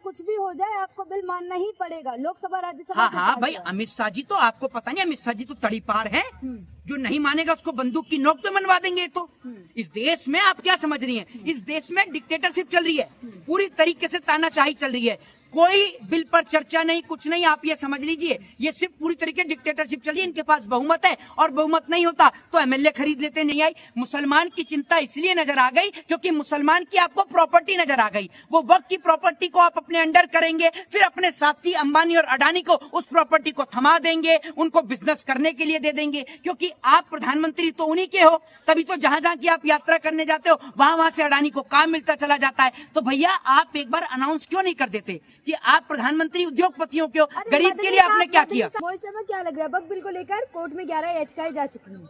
कुछ भी हो जाए आपको बिल मानना ही पड़ेगा, लोकसभा राज्यसभा। हाँ हाँ भाई, अमित शाह जी तो आपको पता नहीं, अमित शाह जी तो तड़ीपार है, जो नहीं मानेगा उसको बंदूक की नोक पे मनवा देंगे। तो इस देश में आप क्या समझ रही हैं? इस देश में डिक्टेटरशिप चल रही है, पूरी तरीके से तानाशाही चल रही है, कोई बिल पर चर्चा नहीं, कुछ नहीं। आप ये समझ लीजिए, ये सिर्फ पूरी तरीके डिक्टेटरशिप चल रही है। इनके पास बहुमत है और बहुमत नहीं होता तो एमएलए खरीद लेते। नहीं आई मुसलमान की चिंता इसलिए नजर आ गई क्योंकि मुसलमान की आपको प्रॉपर्टी नजर आ गई। वो वक्त की प्रॉपर्टी को आप अपने अंडर करेंगे, फिर अपने साथी अंबानी और अडानी को उस प्रॉपर्टी को थमा देंगे, उनको बिजनेस करने के लिए दे देंगे। क्योंकि आप प्रधानमंत्री तो उन्हीं के हो, तभी तो जहां जहां की आप यात्रा करने जाते हो वहां से अडानी को काम मिलता चला जाता है। तो भैया आप एक बार अनाउंस क्यों नहीं कर देते कि आप प्रधानमंत्री उद्योगपतियों के हो? गरीब के लिए आपने क्या किया? वो समय क्या लग रहा है, वक्त बिल को लेकर कोर्ट में 11 याचिकाएं जा चुकी हैं।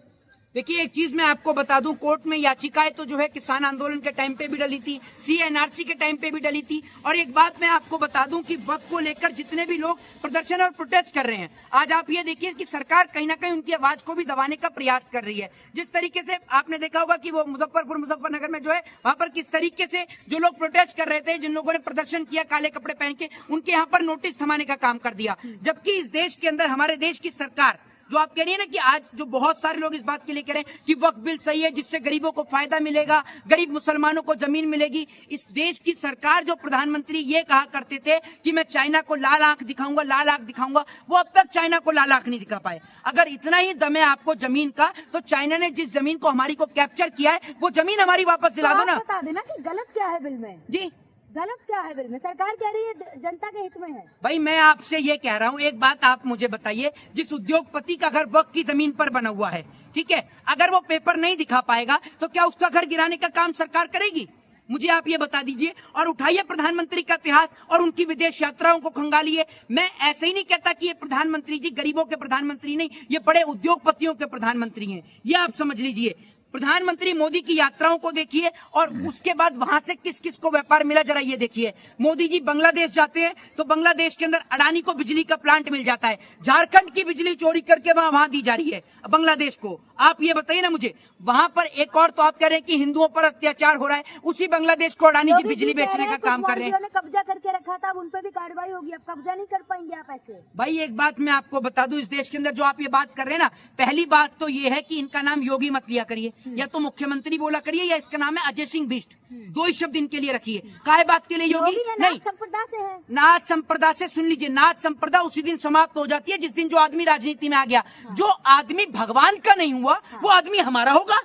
देखिए एक चीज मैं आपको बता दूं, कोर्ट में याचिकाएं तो जो है किसान आंदोलन के टाइम पे भी डली थी, CNRC के टाइम पे भी डली थी। और एक बात मैं आपको बता दूं कि वक्त को लेकर जितने भी लोग प्रदर्शन और प्रोटेस्ट कर रहे हैं, आज आप ये देखिए कि सरकार कहीं ना कहीं उनकी आवाज को भी दबाने का प्रयास कर रही है। जिस तरीके से आपने देखा होगा कि वो मुजफ्फरनगर में जो है वहां पर किस तरीके से जो लोग प्रोटेस्ट कर रहे थे, जिन लोगों ने प्रदर्शन किया काले कपड़े पहन के, उनके यहाँ पर नोटिस थमाने का काम कर दिया। जबकि इस देश के अंदर हमारे देश की सरकार जो आप कह रही है ना कि आज जो बहुत सारे लोग इस बात के लिए कह रहे हैं कि वक्त बिल सही है जिससे गरीबों को फायदा मिलेगा, गरीब मुसलमानों को जमीन मिलेगी। इस देश की सरकार, जो प्रधानमंत्री ये कहा करते थे कि मैं चाइना को लाल आंख दिखाऊंगा, लाल आंख दिखाऊंगा, वो अब तक चाइना को लाल आंख नहीं दिखा पाए। अगर इतना ही दम है आपको जमीन का, तो चाइना ने जिस जमीन को हमारी को कैप्चर किया है वो जमीन हमारी वापस दिला दो ना। बता देना कि गलत क्या है बिल में। जी गलत क्या है बिल में? सरकार कह रही है जनता के हित में है। भाई मैं आपसे ये कह रहा हूँ, एक बात आप मुझे बताइए, जिस उद्योगपति का घर वक्त की जमीन पर बना हुआ है, ठीक है, अगर वो पेपर नहीं दिखा पाएगा तो क्या उसका घर गिराने का काम सरकार करेगी? मुझे आप ये बता दीजिए। और उठाइए प्रधानमंत्री का इतिहास और उनकी विदेश यात्राओं को खंगालिए। मैं ऐसे ही नहीं कहता कि ये प्रधानमंत्री जी गरीबों के प्रधानमंत्री नहीं, ये बड़े उद्योगपतियों के प्रधानमंत्री हैं, ये आप समझ लीजिए। प्रधानमंत्री मोदी की यात्राओं को देखिए और उसके बाद वहां से किस किस को व्यापार मिला, जरा ये देखिए। मोदी जी बांग्लादेश जाते हैं तो बांग्लादेश के अंदर अडानी को बिजली का प्लांट मिल जाता है, झारखंड की बिजली चोरी करके वहां दी जा रही है बांग्लादेश को। आप ये बताइए ना मुझे, वहां पर एक और तो आप कह रहे हैं कि हिंदुओं पर अत्याचार हो रहा है, उसी बांग्लादेश को अडानी जी बिजली बेचने का काम कर रहे हैं। कब्जा करके रखा था, उन पर भी कार्रवाई होगी, अब कब्जा नहीं कर पाएंगे आप ऐसे। भाई एक बात मैं आपको बता दूं, इस देश के अंदर जो आप ये बात कर रहे हैं ना, पहली बात तो ये है कि इनका नाम योगी मत लिया करिए, या तो मुख्यमंत्री बोला करिए, या इसका नाम है अजय सिंह बिष्ट। दो ही शब्द इनके लिए रखिए। काय बात के लिए योगी? नहीं, संप्रदा से है। नाथ संप्रदा से। सुन लीजिए, नाथ संप्रदा उसी दिन समाप्त हो जाती है जिस दिन जो आदमी राजनीति में आ गया। जो आदमी भगवान का नहीं हुआ वो आदमी हमारा होगा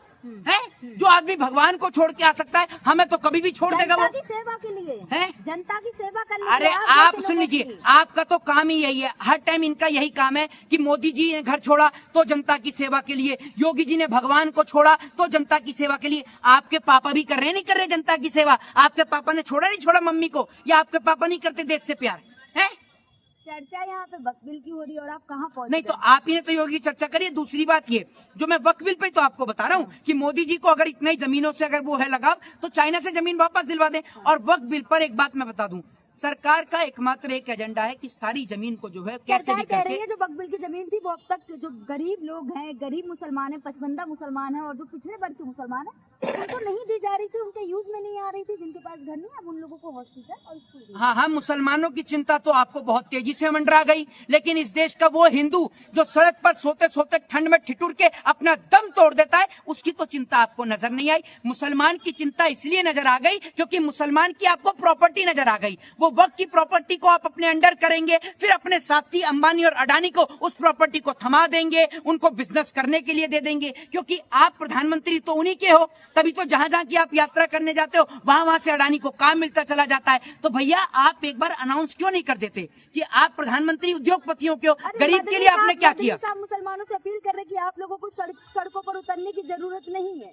है? जो आदमी भगवान को छोड़ के आ सकता है हमें तो कभी भी छोड़ देगा वो। जनता की सेवा के लिए है, जनता की सेवा करने। अरे आप सुन लीजिए, आपका तो काम ही यही है, हर टाइम इनका यही काम है कि मोदी जी ने घर छोड़ा तो जनता की सेवा के लिए, योगी जी ने भगवान को छोड़ा तो जनता की सेवा के लिए। आपके पापा भी कर रहे नहीं कर रहे जनता की सेवा? आपके पापा ने छोड़ा नहीं छोड़ा मम्मी को, या आपके पापा नहीं करते देश से प्यार? है चर्चा यहाँ पे वक्त बिल की हो रही है और आप कहाँ पहुँचे? नहीं, तो आप ही ने तो योगी चर्चा करिए। दूसरी बात ये, जो मैं वक्त बिल पे तो आपको बता रहा हूँ कि मोदी जी को अगर इतना ही जमीनों से अगर वो है लगाव, तो चाइना से जमीन वापस दिलवा दें। और वक्त बिल पर एक बात मैं बता दूं, सरकार का एकमात्र एक एजेंडा है कि सारी जमीन को जो है कैसे भी कह रही करके, है जो वक्त बिल की जमीन थी वो अब तक जो गरीब लोग हैं, गरीब मुसलमान है, पसमंदा मुसलमान है और जो पिछड़े वर्ग के मुसलमान है, उनको नहीं दी जा रही थी, उनके यूज में नहीं आ रही थी। जिनके पास घर नहीं, अब उन लोगों को हॉस्पिटल और स्कूल। हाँ, मुसलमानों की चिंता तो आपको बहुत तेजी से मंडरा गई, लेकिन इस देश का वो हिंदू जो सड़क पर सोते सोते ठंड में ठिठुर के अपना दम तोड़ देता है, उसकी तो चिंता आपको नजर नहीं आई। मुसलमान की चिंता इसलिए नजर आ गई क्योंकि मुसलमान की आपको प्रॉपर्टी नजर आ गई। वो वक्त की प्रॉपर्टी को आप अपने अंडर करेंगे, फिर अपने साथी अंबानी और अडानी को उस प्रॉपर्टी को थमा देंगे, उनको बिजनेस करने के लिए दे देंगे। क्योंकि आप प्रधानमंत्री तो उन्हीं के हो, तभी तो जहां जहां की आप यात्रा करने जाते हो वहां से अडानी को काम मिलता चला जाता है। तो भैया आप एक बार अनाउंस क्यों नहीं कर देते कि आप प्रधानमंत्री उद्योगपतियों के हो? गरीब के लिए आपने क्या किया? मुसलमानों से अपील कर रहे कि आप लोगों को सड़कों पर उतरने की जरूरत नहीं है।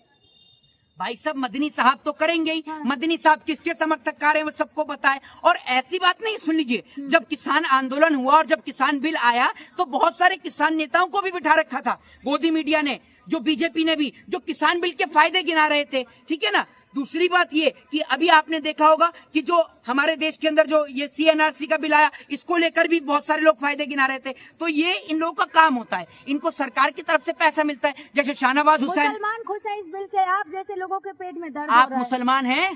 भाई साहब, मदनी साहब तो करेंगे ही। हाँ। मदनी साहब किसके समर्थककार हैं वो सबको पता है। और ऐसी बात नहीं, सुन लीजिए, जब किसान आंदोलन हुआ और जब किसान बिल आया तो बहुत सारे किसान नेताओं को भी बिठा रखा था गोदी मीडिया ने, जो बीजेपी ने भी, जो किसान बिल के फायदे गिना रहे थे, ठीक है ना। दूसरी बात ये कि अभी आपने देखा होगा कि जो हमारे देश के अंदर जो ये CNRC का बिल आया, इसको लेकर भी बहुत सारे लोग फायदे गिना रहे थे। तो ये इन लोगों का काम होता है, इनको सरकार की तरफ से पैसा मिलता है। जैसे शाहनवाज हुसैन। मुसलमान खुश है इस बिल से, आप जैसे लोगों के पेट में दर्द आप मुसलमान हैं?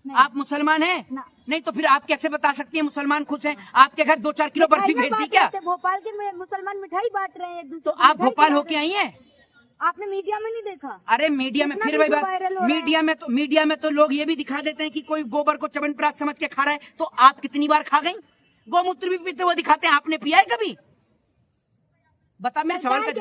नहीं। आप मुसलमान हैं? ना। नहीं तो फिर आप कैसे बता सकती हैं मुसलमान खुश हैं? आपके घर 2-4 किलो बर्फी भेज दी क्या? भोपाल के मुसलमान मिठाई बांट रहे हैं एक दूसरे तो को, आप मिठाई भोपाल खिला होके रहे आई हैं? हैं। आपने मीडिया में नहीं देखा? अरे मीडिया में कितना फिर वही वीडियो बात, वायरल हो रहा है। मीडिया में तो लोग ये भी दिखा देते हैं कि कोई गोबर को च्यवनप्राश समझ के खा रहा है। तो आप कितनी बार खा गई? गौमूत्र भी पीते हुए दिखाते हैं, आपने पिया है कभी? बता, मेरे सवाल का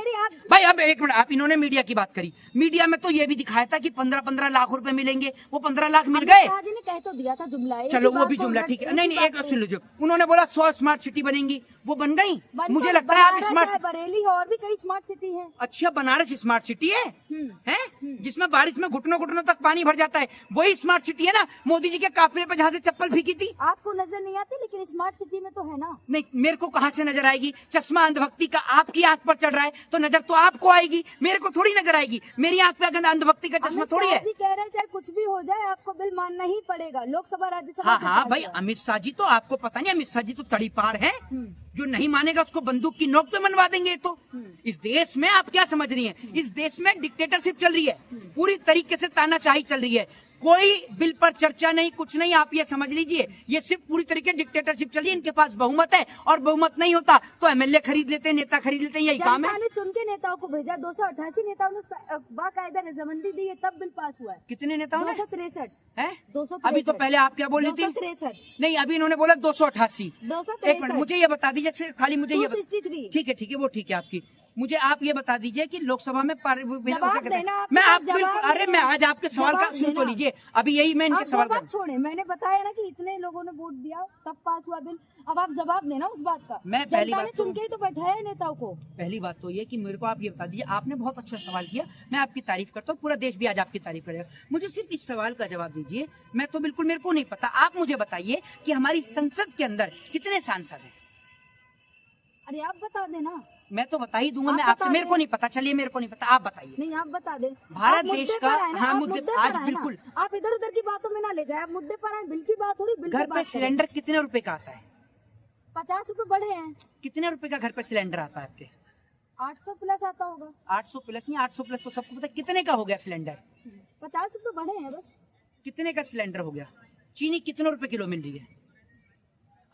भाई अब एक मिनट, आप इन्होंने मीडिया की बात करी, मीडिया में तो ये भी दिखाया था कि 15-15 लाख रुपए मिलेंगे, वो 15 लाख मिल गए? शाह जी ने कह तो दिया था जुमला, चलो वो भी जुमला ठीक है। नहीं एक सुन लीजिए, उन्होंने बोला 100 स्मार्ट सिटी बनेंगी, वो बन गई? मुझे लगता है आप स्मार्ट, बरेली है और भी कई स्मार्ट सिटी है। अच्छा बनारस स्मार्ट सिटी है जिसमें बारिश में घुटनों तक पानी भर जाता है, वही स्मार्ट सिटी है ना? मोदी जी के काफिले पे जहाँ से चप्पल फेंकी थी, आपको नजर नहीं आती, लेकिन स्मार्ट सिटी में तो है ना। नहीं मेरे को कहाँ से नजर आएगी? चश्मा अंधभक्ति का आपकी आंख पर चढ़ रहा है तो नजर तो आपको आएगी, मेरे को थोड़ी नजर आएगी। मेरी आंख पे अगर अंधभक्ति का चश्मा थोड़ी है। कह रहे हैं चाहे कुछ भी हो जाए आपको बिल मानना ही पड़ेगा, लोकसभा राज्यसभा। हाँ भाई, अमित शाह जी तो आपको पता नहीं, अमित शाह जी तो तड़ी पार है, जो नहीं मानेगा उसको बंदूक की नोक पे मनवा देंगे। तो इस देश में आप क्या समझ रही हैं? इस देश में डिक्टेटरशिप चल रही है, पूरी तरीके से तानाशाही चल रही है, कोई बिल पर चर्चा नहीं, कुछ नहीं। आप ये समझ लीजिए, ये सिर्फ पूरी तरीके डिक्टेटरशिप चल रही है। इनके पास बहुमत है और बहुमत नहीं होता तो एमएलए खरीद लेते हैं, नेता खरीद लेते हैं, यही काम है। चुन के नेताओं को भेजा, 288 नेताओं ने बाकायदा रजामंदी दी है, तब बिल पास हुआ है। कितने नेताओं ने? 263 है। 263। अभी तो पहले आप क्या बोल रही थी? 263 नहीं, अभी इन्होंने बोला 288। 263। एक मिनट, मुझे ये बता दीजिए, खाली मुझे ये 263। ठीक है वो ठीक है आपकी। मुझे आप ये बता दीजिए कि लोकसभा में मैं आप बिल्कुल, अरे मैं आज आपके सवाल का सुन तो लीजिए, अभी यही मैं इनके सवाल का छोड़े। मैंने बताया ना कि इतने लोगों ने वोट दिया तब पास हुआ बिल, अब आप जवाब देना उस बात का। मैं पहली बात चुन के तो बैठाया नेताओं को। पहली बात तो ये कि मेरे को आप ये बता दीजिए, आपने बहुत अच्छा सवाल किया, मैं आपकी तारीफ करता हूँ, पूरा देश भी आज आपकी तारीफ करेगा। मुझे सिर्फ इस सवाल का जवाब दीजिए, मैं तो बिल्कुल मेरे को नहीं पता, आप मुझे बताइए कि हमारी संसद के अंदर कितने सांसद हैं? अरे आप बता देना। मैं तो बता ही दूंगा, मैं आपसे, मेरे को नहीं पता, चलिए मेरे को नहीं पता, आप बताइए। नहीं आप बता दे। भारत देश का, हाँ मुद्दे आज बिल्कुल, आप इधर उधर की बातों में ना ले जाए, आप मुद्दे पर आए। बिल की बात हो रही, घर पे सिलेंडर कितने रुपए का आता है? 50 रुपए बढ़े हैं। कितने रुपए का घर पे सिलेंडर आता है आपके? 800 प्लस आता होगा। 800 प्लस नहीं, 800 प्लस तो सबको पता है। कितने का हो गया सिलेंडर? 50 रुपए बढ़े हैं बस। कितने का सिलेंडर हो गया? चीनी कितने रुपए किलो मिल रही है?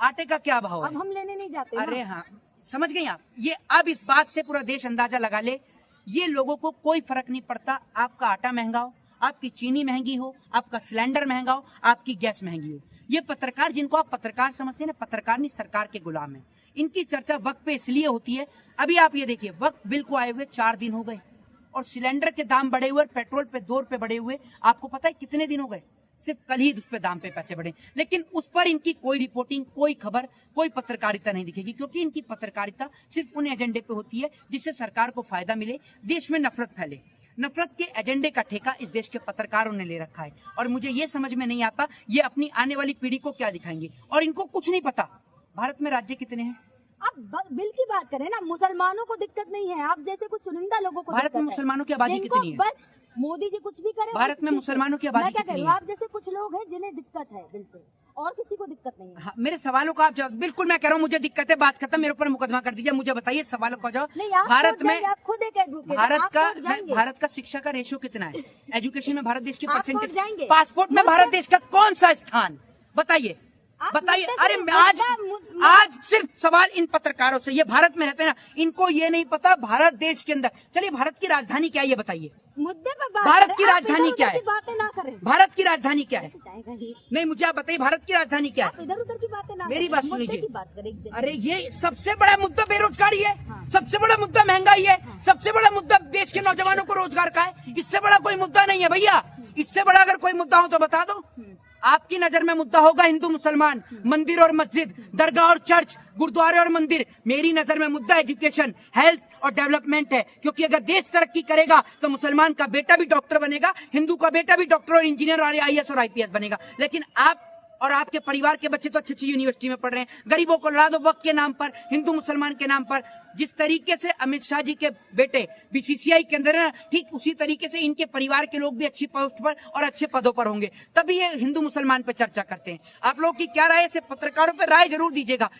आटे का क्या भाव है? अब हम लेने नहीं जाते। अरे हाँ, समझ गई आप? ये अब इस बात से पूरा देश अंदाजा लगा ले, ये लोगों को कोई फर्क नहीं पड़ता, आपका आटा महंगा हो, आपकी चीनी महंगी हो, आपका सिलेंडर महंगा हो, आपकी गैस महंगी हो। ये पत्रकार, जिनको आप पत्रकार समझते हैं ना, पत्रकार नहीं, सरकार के गुलाम है। इनकी चर्चा वक्त पे इसलिए होती है, अभी आप ये देखिए, वक्त बिल को आए हुए 4 दिन हो गए और सिलेंडर के दाम बढ़े हुए, पेट्रोल पे 2 रुपए बढ़े हुए, आपको पता है कितने दिन हो गए? सिर्फ कल ही उस पे दाम पे पैसे बढ़े, लेकिन उस पर इनकी कोई रिपोर्टिंग, कोई खबर, कोई पत्रकारिता नहीं दिखेगी, क्योंकि इनकी पत्रकारिता सिर्फ उन एजेंडे पे होती है जिससे सरकार को फायदा मिले, देश में नफरत फैले। नफरत के एजेंडे का ठेका इस देश के पत्रकारों ने ले रखा है और मुझे ये समझ में नहीं आता ये अपनी आने वाली पीढ़ी को क्या दिखाएंगे, और इनको कुछ नहीं पता भारत में राज्य कितने हैं। आप बिल की बात करें ना, मुसलमानों को दिक्कत नहीं है, आप जैसे कुछ चुनिंदा लोगों को भारत में मुसलमानों की आबादी कितनी है? बस मोदी जी कुछ भी करें, भारत में मुसलमानों की आबादी कितनी है? आप जैसे कुछ लोग हैं जिन्हें दिक्कत है बिल से, और किसी को दिक्कत नहीं है। हाँ, मेरे सवालों का आप जवाब, बिल्कुल मैं कह रहा हूँ मुझे दिक्कत है, बात खत्म, मेरे ऊपर मुकदमा कर दीजिए। मुझे बताइए सवालों का जवाब। भारत में, आप खुद एक एडवोकेट, भारत का शिक्षा का रेशियो कितना है? एजुकेशन में भारत देश की परसेंटेज, पासपोर्ट में भारत देश का कौन सा स्थान? बताइए बताइए। अरे आज सिर्फ सवाल इन पत्रकारों से, ये भारत में रहते हैं ना, इनको ये नहीं पता भारत देश के अंदर। चलिए भारत की राजधानी क्या है ये बताइए, मुद्दे पर बात भारत की राजधानी क्या है? बातें ना करें। भारत की राजधानी क्या है? नहीं मुझे आप बताइए भारत की राजधानी क्या है? इधर उधर की बातें ना, मेरी बात सुन लीजिए। बात करें। अरे ये सबसे बड़ा मुद्दा बेरोजगारी है, सबसे बड़ा मुद्दा महंगाई है, सबसे बड़ा मुद्दा देश के नौजवानों को रोजगार का है। इससे बड़ा कोई मुद्दा नहीं है भैया। इससे बड़ा अगर कोई मुद्दा हो तो बता दो। आपकी नजर में मुद्दा होगा हिंदू मुसलमान, मंदिर और मस्जिद, दरगाह और चर्च, गुरुद्वारे और मंदिर। मेरी नजर में मुद्दा एजुकेशन, हेल्थ और डेवलपमेंट है, क्योंकि अगर देश तरक्की करेगा तो मुसलमान का बेटा भी डॉक्टर बनेगा, हिंदू का बेटा भी डॉक्टर और इंजीनियर और आईएएस और आईपीएस बनेगा। लेकिन आप और आपके परिवार के बच्चे तो अच्छी अच्छी यूनिवर्सिटी में पढ़ रहे हैं। गरीबों को लड़ा दो वक्त के नाम पर, हिंदू मुसलमान के नाम पर। जिस तरीके से अमित शाह जी के बेटे बीसीसीआई के अंदर है, ठीक उसी तरीके से इनके परिवार के लोग भी अच्छी पोस्ट पर और अच्छे पदों पर होंगे, तभी ये हिंदू मुसलमान पे चर्चा करते हैं। आप लोग की क्या राय है? पत्रकारों पर राय जरूर दीजिएगा।